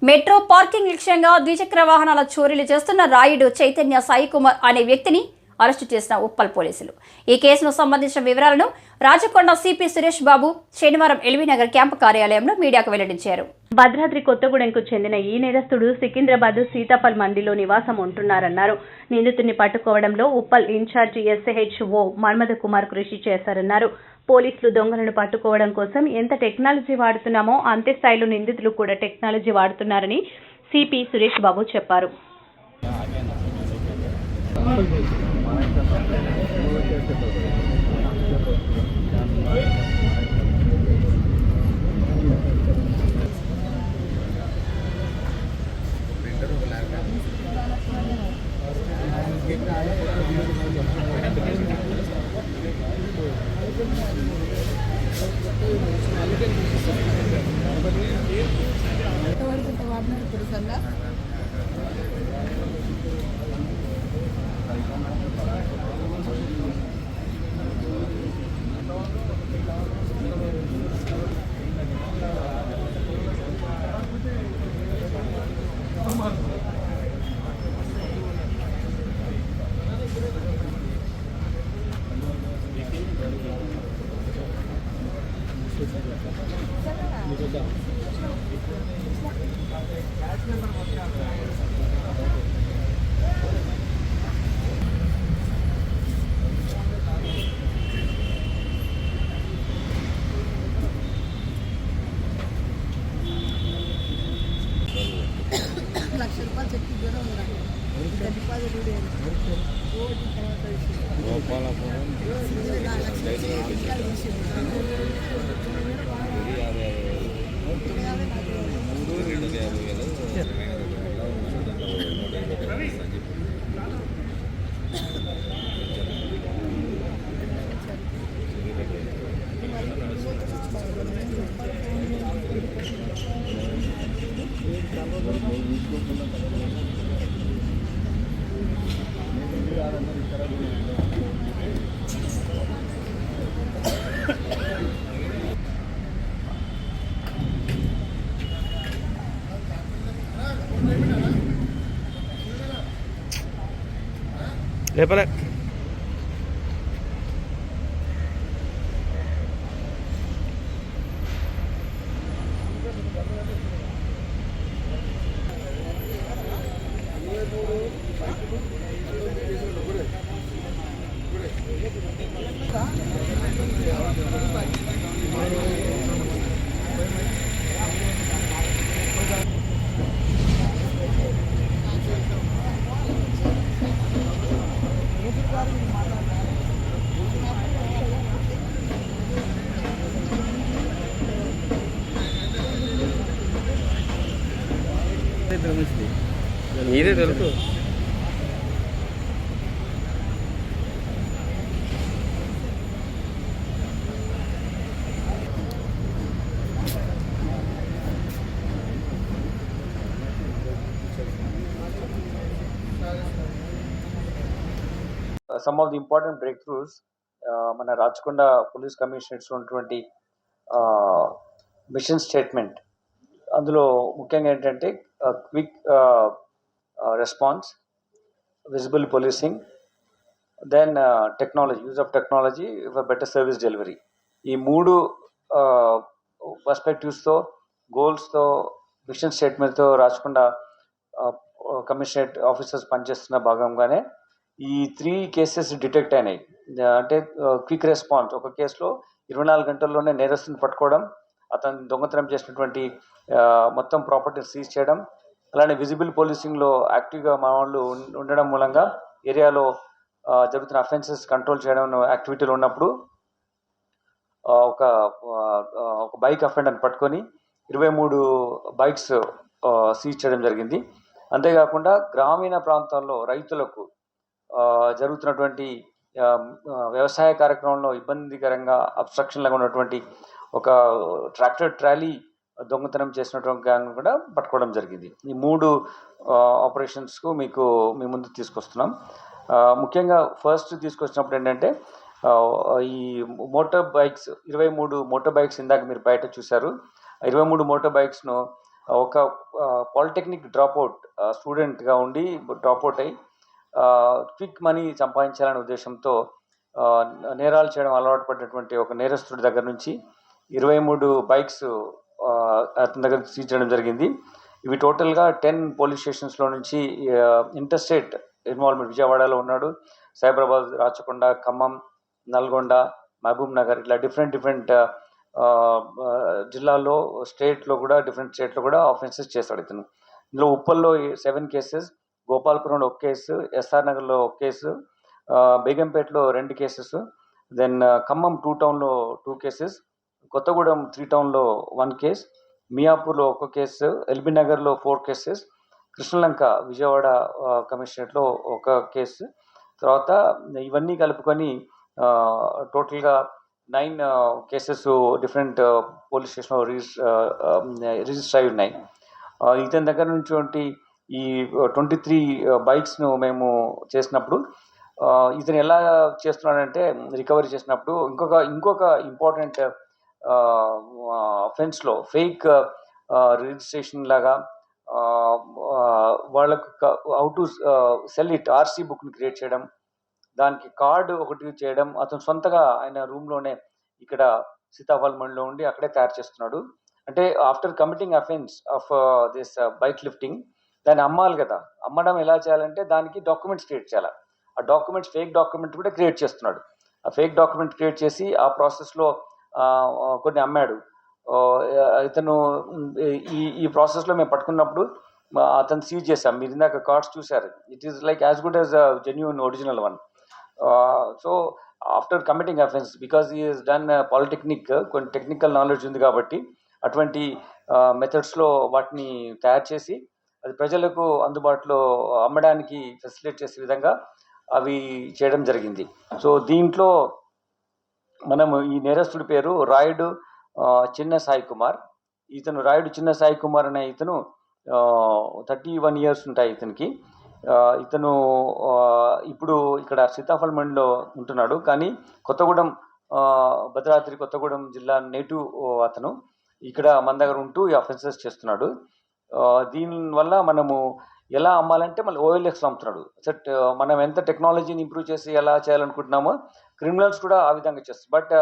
Metro parking లక్ష్యంగా ద్విచక్ర వాహనాల చోరీలు చేస్తున్న రాయుడు చైతన్య సాయి కుమార్ అనే వ్యక్తిని అరెస్టు చేసిన ఉప్పల్ పోలీసులు. ఈ కేసుకు సంబంధించిన వివరాలను రాచకొండ సిపి సురేష్ బాబు శనివారం ఎల్బీనగర్ క్యాంపు కార్యాలయంలో మీడియాకు వెల్లడించారు. భద్రాద్రి కొత్తగూడెంకు చెందిన ఈ నేరస్తుడు సికింద్రాబాద్ సీతాఫల్ మండిలో నివాసం ఉంటున్నారన్నారు. నిందితుడిని పట్టుకోవడంలో ఉప్పల్ ఇన్ఛార్జి SHO మన్మథ కుమార్ కృషి చేశారన్నారు. పోలీసులు దొంగలను పట్టుకోవడం కోసం ఎంత టెక్నాలజీ వాడుతున్నామో అంతే స్థాయిలో నిందితులు కూడా టెక్నాలజీ వాడుతున్నారని సిపి సురేష్ బాబు చెప్పారు. లేపలే మీరే తెలుసు. Some of the important breakthroughs మన రాచకొండ పోలీస్ కమిషనరేట్స్ ఉన్నటువంటి మిషన్ స్టేట్మెంట్, అందులో ముఖ్యంగా ఏంటంటే quick response, visible policing, then technology, use of technology for better service delivery. ఈ మూడు పర్స్పెక్టివ్స్తో, గోల్స్తో, మిషన్ స్టేట్మెంట్తో రాచకొండ కమిషనరేట్ ఆఫీసర్స్ పనిచేస్తున్న భాగంగానే ఈ 3 కేసెస్ డిటెక్ట్ అయినాయి. అంటే క్విక్ రెస్పాన్స్, ఒక కేసులో 24 గంటల్లోనే నేరస్తుని పట్టుకోవడం, అతను దొంగతనం చేసినటువంటి మొత్తం ప్రాపర్టీ సీజ్ చేయడం, అలానే విజిబుల్ పోలీసింగ్లో యాక్టివ్గా మా వాళ్ళు ఉండడం మూలంగా ఏరియాలో జరుగుతున్న అఫెన్సెస్ కంట్రోల్ చేయడం యాక్టివిటీలో ఉన్నప్పుడు ఒక బైక్ అఫెండర్ని పట్టుకొని 23 బైక్స్ సీజ్ చేయడం జరిగింది. అంతేకాకుండా గ్రామీణ ప్రాంతాల్లో రైతులకు జరుగుతున్నటువంటి వ్యవసాయ కార్యక్రమంలో ఇబ్బందికరంగా అబ్స్ట్రక్షన్లాగా ఉన్నటువంటి ఒక ట్రాక్టర్ ట్రాలీ దొంగతనం చేసినటువంటి గ్యాంగ్ కూడా పట్టుకోవడం జరిగింది. ఈ 3 ఆపరేషన్స్కు మీ ముందు తీసుకొస్తున్నాం. ముఖ్యంగా ఫస్ట్ తీసుకొచ్చినప్పుడు ఏంటంటే ఈ మోటార్ బైక్స్ 23 మోటార్ బైక్స్ ఇందాక మీరు బయట చూశారు. 23 మోటార్ బైక్స్ను ఒక పాలిటెక్నిక్ డ్రాప్అవుట్ స్టూడెంట్గా ఉండి డ్రాప్అవుట్ అయ్యి క్విక్ మనీ సంపాదించాలనే ఉద్దేశంతో నేరాలు చేయడం అలవాటు పడినటువంటి ఒక నేరస్తుడి దగ్గర నుంచి 23 బైక్స్ అతని దగ్గర సీజ్ చేయడం జరిగింది. ఇవి టోటల్గా 10 పోలీస్ స్టేషన్స్లో నుంచి ఇంటర్స్టేట్ ఇన్వాల్వ్మెంట్, విజయవాడలో ఉన్నాడు, సైబరాబాద్, రాచకొండ, ఖమ్మం, నల్గొండ, మహబూబ్ నగర్, ఇట్లా డిఫరెంట్ జిల్లాల్లో, స్టేట్లో కూడా డిఫరెంట్ స్టేట్లో కూడా ఆఫెన్సెస్ చేస్తాడు ఇతను. ఇందులో ఉప్పల్లో 7 కేసెస్, గోపాల్పురంలో 1 కేసు, ఎస్ఆర్ నగర్లో 1 కేసు, బేగంపేటలో 2 కేసెస్, దెన్ ఖమ్మం 2 టౌన్లో 2 కేసెస్, కొత్తగూడెం 3 టౌన్లో 1 కేసు, మియాపూర్లో 1 కేసు, ఎల్బీ నగర్లో 4 కేసెస్, కృష్ణలంక విజయవాడ కమిషనరేట్లో 1 కేసు. తర్వాత ఇవన్నీ కలుపుకొని టోటల్గా 9 కేసెస్ డిఫరెంట్ పోలీస్ స్టేషన్లో రిజిస్టర్ అయి ఉన్నాయి. ఇతని దగ్గర నుంచి ఈ 23 బైక్స్ను మేము చేసినప్పుడు ఇతను ఎలా చేస్తున్నాడంటే, రికవరీ చేసినప్పుడు ఇంకొక ఇంపార్టెంట్ అఫెన్స్లో ఫేక్ రిజిస్ట్రేషన్ లాగా వాళ్ళకు how to sell it RC బుక్ని క్రియేట్ చేయడం, దానికి కార్డు ఒకటి చేయడం, అతను సొంతగా ఆయన రూమ్లోనే ఇక్కడ సీతాఫల్మండిలో ఉండి అక్కడే తయారు చేస్తున్నాడు. అంటే after committing offence of this bike lifting, దాన్ని అమ్మాలి కదా, అమ్మడం ఎలా చేయాలంటే దానికి డాక్యుమెంట్స్ క్రియేట్ చేయాలి. ఆ డాక్యుమెంట్స్ ఫేక్ డాక్యుమెంట్ కూడా క్రియేట్ చేస్తున్నాడు. ఆ ఫేక్ డాక్యుమెంట్ క్రియేట్ చేసి ఆ ప్రాసెస్లో కొన్ని అమ్మాడు. ఇతను ఈ ప్రాసెస్లో మేము పట్టుకున్నప్పుడు అతను సీజ్ చేశాం. మీరు ఇందాక కార్డ్స్ చూశారు, it is like as good as genuine original one. So after committing offence, because he has done polytechnic, కొన్ని టెక్నికల్ నాలెడ్జ్ ఉంది కాబట్టి అటువంటి మెథడ్స్లో వాటిని తయారు చేసి అది ప్రజలకు అందుబాటులో అమ్మడానికి ఫెసిలిటేట్ చేసే విధంగా అవి చేయడం జరిగింది. సో దీంట్లో మనము ఈ నేరస్తుడి పేరు రాయుడు చిన్న సాయి కుమార్. ఇతను రాయుడు చిన్న సాయి కుమార్ అనే ఇతను 31 years ఉంటాయి ఇతనికి. ఇతను ఇప్పుడు ఇక్కడ సీతాఫల్మండిలో ఉంటున్నాడు, కానీ కొత్తగూడెం, భద్రాద్రి కొత్తగూడెం జిల్లా నేటివ్ అతను. ఇక్కడ మన దగ్గర ఉంటూ ఈ అఫెన్సెస్ చేస్తున్నాడు. దీనివల్ల మనము ఎలా అమ్మాలంటే మళ్ళీ OLX అమ్ముతున్నాడు. మనం ఎంత టెక్నాలజీని ఇంప్రూవ్ చేసి ఎలా చేయాలనుకుంటున్నామో క్రిమినల్స్ కూడా ఆ విధంగా చేస్తారు. బట్